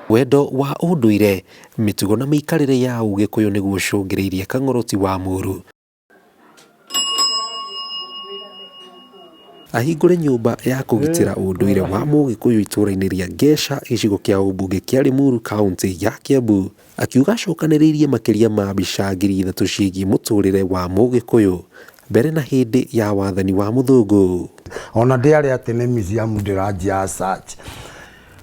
Wendo wa unduire, mitugo na miikarire ya Ugikuyu niguo ucungiriirie Kang'oruti wa Muru ahingure nyumba ya kugitira unduire wa Mugikuyu itura-ini ria Ngesha gicigo kia umbunge kia Limuru kaunti ya Kiambu, akiuga acokaniriirie makiria ma mbica 3,000 ciigie muturire wa Mugikuyu mbere na hindi ya wathani wa muthungu. Ona ndiari ati ni museum ndiranjia search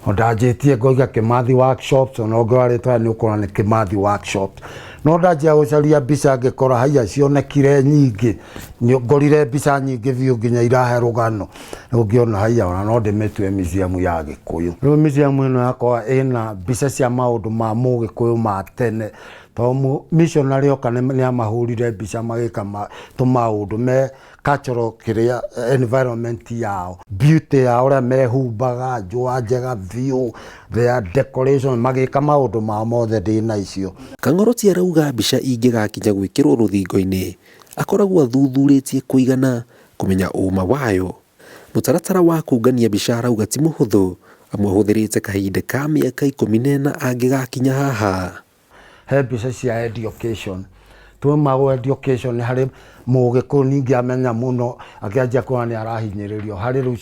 ondanjitie ngoiga Kimathi workshops onongorari twa ni ukora ni Kimathi workshops no ndanjia gucaria mbica ngikora haiya cionekire nyingi ngorire mbica nyingi biu nginya irahe rugano ungiona haiya ona no ndimetwe museum ya Gikuyu. Riu museum ino yakwa ina mbica cia maundu ma Mugikuyu ma tene to missionary oka ni amahurire mbica magika tumaundu me cultural kiria environment yao beauty yao ria mehumbaga njũa njega view their decoration magika maundu ma mothe ndina icio. Kang'oruti arauga mbica ingigakinya gwikirwo ruthingo-ini akoragwo athuthuritie kuigana kumenya uma wayo. Mutaratara wa kungania mbica arauga ti muhuthu, amwe ahuthirite kahinda ka miaka 14 angigakinya haha. He mbica cia education tuma go education hari Mugikuyu ningi amenya muno akianjia kuona ni arahinyiririo hari riu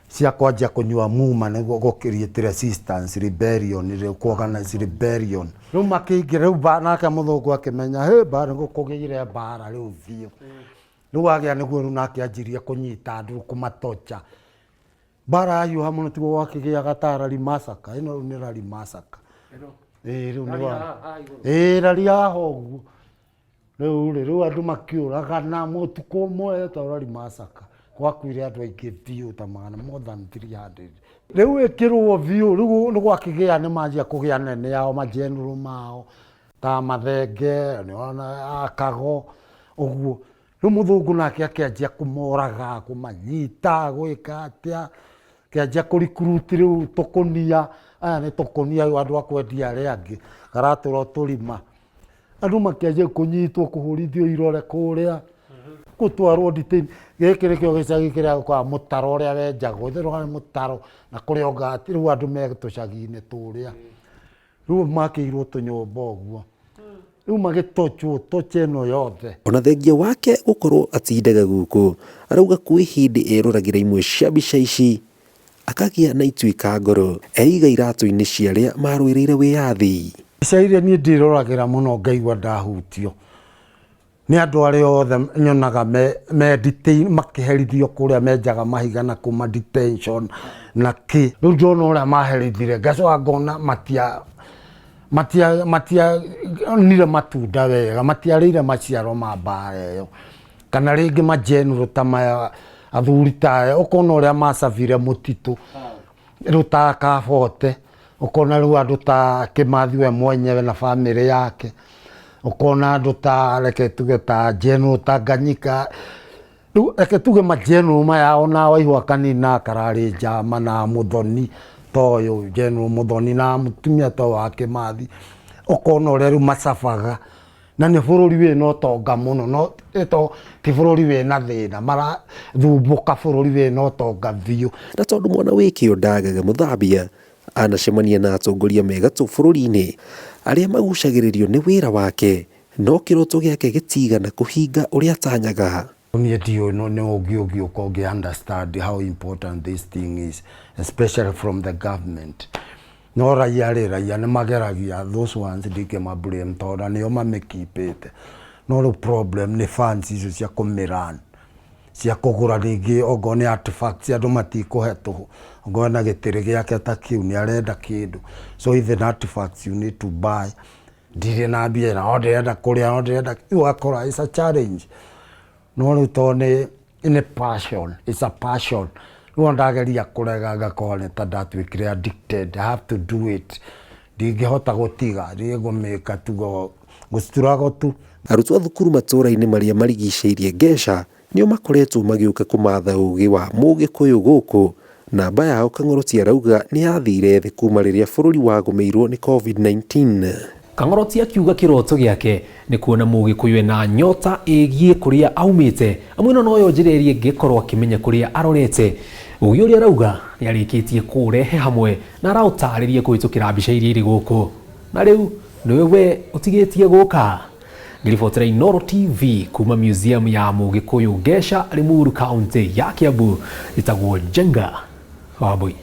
cia kwanjia kunyua muma niguo gukiriete resistance rebellion riu kuorganize rebellion riu makiingira riu nake muthungu akimenya he bara gukugire bara riu biu riu agia niguo riu nake anjirie kunyita andu kumatocha bara ayu hamuno tiguo wakigia Gatara Masaka ino ni Rally Masaka riu ni rari aho uguo riu andu makiuraga na mutuku mwe Rally Masaka gwakuire andu aingi biu ta magana more than 300 riu ikirwo biu riu ni gwakigia ni manjia kugia nene yao mageneral mao ta Mathenge ni ona Akago uguo riu muthungu nake akianjia kumoraga kumanyita gwika atia kianjia kuricruit riu tukunia aya ni tukunia andu akwendia aria angi garaturo turima andu makianjia kunyitwo kuhurithio irore kuria gutwarwo detain gikire kio gicagi kiria kwa mutaro uria wenjagwo thero ni mutaro na kuria ngati riu andu me tucagi-ini turia riu makirwo tunyumba uguo riu magitochwo tocheno yothe. Ona thengia wake gukorwo atindaga guku arauga kwi hindi eruragira imwe cia mbica ici akagia na ituika ngoro eiga iratu-ini cia aria marwirire wiathi. Mbica iria ni ndiruragira muno ngaigua ndahutio ni andu aria othe nyonaga me detain makiherithio kuria menjaga mahiga na kuma detention na ki riu ndona uria maherithire ngacoka ngona matia nire matunda wega matiarire maciaro ma mbara iyo kana ringi mageneral ta maya athuri ta ukona uria macavire mutitu riu ta Kabote ukona riu andu ta Kimathi we mwenyewe na family yake ukona andu ta reke tuge ta General ta Nganyika riu reke tuge mageneral maya ona waihwa kanina karari njama na Muthoni toyo General Muthoni na mutumia to wa Kimathi ukona uria riu macabaga na ni bururi we no tonga muno no eto ti bururi we na thina mara thumbuka bururi we no tonga biu na tondu mwana wikio ndagaga muthambia anacemania na atongoria megatu bururi-ini aria magucagiririo ni wira wake no kiroto giake gitigana kuhinga uria atanyaga. Ni dio no ugi understand how important this thing is, especially from the government. No raia ni mageragia those ones dike ma blame tonda ni oma mekipete. No the problem ni funds icio cia kumiran cia kugura ringi ogone artifacts andu matikuhetu ogona gitiri giake ta kiu ni arenda kindu so even artifacts you need to buy ndire na mbia na order kuria order you akora is a challenge. No rutone in a passion, it's a passion. No ndageria kurega ngakora ta ndatwikire addicted, I have to do it. Ndingihota gutiga rigo meka tugo gusturago tu. Arutwo thukuru matura-ini maria marigiceirie Ngesha nio makoretwo magiuka kumatha ugi wa Mugikuyu guku na namba yao Kang'oruti arauga ni yathire thi kuma riria bururi wagumeirwo ni COVID-19. Kang'oruti akiuga kiroto giake ni kuona Mugikuyu na nyota igie kuria aumite amwe no yo njirerie ngikorwo akimenya kuria arorete Ugi uria arauga ni arikitie kurehe hamwe na arautaririe kuhitukira mbica iria iri guku na riu niwe utigitie guka. Ngiribotera Inooro TV kuma museum ya Mugikuyu Gesha Limuru County ya Kiambu, itagwo Jenga Wambui.